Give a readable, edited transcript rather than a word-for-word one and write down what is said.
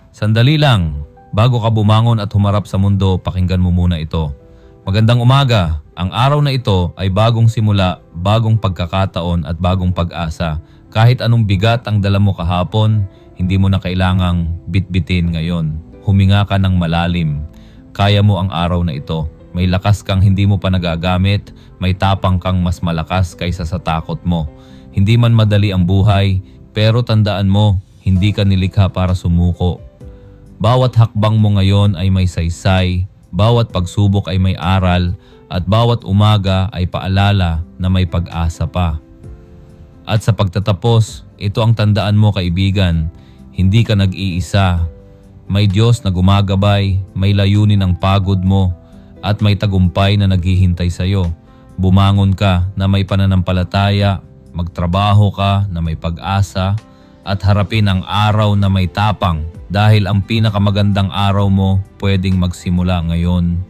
Sandali lang, bago ka bumangon at humarap sa mundo, pakinggan mo muna ito. Magandang umaga, ang araw na ito ay bagong simula, bagong pagkakataon at bagong pag-asa. Kahit anong bigat ang dala mo kahapon, hindi mo na kailangang bitbitin ngayon. Huminga ka ng malalim. Kaya mo ang araw na ito. May lakas kang hindi mo pa nagagamit, may tapang kang mas malakas kaysa sa takot mo. Hindi man madali ang buhay, pero tandaan mo, hindi ka nilikha para sumuko. Bawat hakbang mo ngayon ay may saysay, bawat pagsubok ay may aral, at bawat umaga ay paalala na may pag-asa pa. At sa pagtatapos, ito ang tandaan mo kaibigan, hindi ka nag-iisa. May Diyos na gumagabay, may layunin ang pagod mo, at may tagumpay na naghihintay sa iyo. Bumangon ka na may pananampalataya, magtrabaho ka na may pag-asa, at harapin ang araw na may tapang dahil ang pinakamagandang araw mo pwedeng magsimula ngayon.